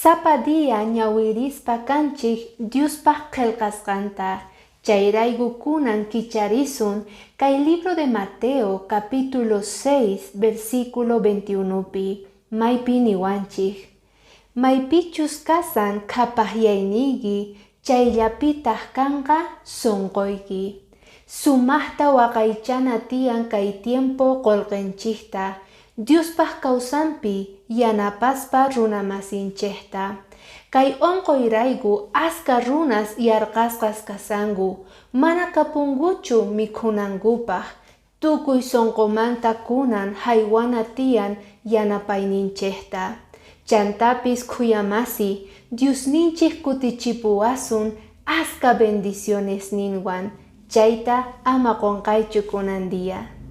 Sapadía ñawirispa kanchik Diospaj qillqasqanta. Chayrayku kunan kicharisun kay libro de Mateo capítulo 6 versículo 21pi maypi niwanchik. Maypichus kasan qhapayayniyki chayllapitaq kanqa sunquyki. Sumaqta waqaychana tiyan kay tiempo qolqinchikta. Diospaj kawsanpi yanapaspa runamasinchikta. Kay onqoyrayku aska runas yarqasqas kasanku. Mana kapunguchu mikhunankupaq. Tukuy sonqomanta kunan haywana tiyan yanapayninchikta. Chantapis khuyamasi Diosninchik kutichipuwasun aska bendiciones ninwan. Chayta ama qunqaychu kunandiya.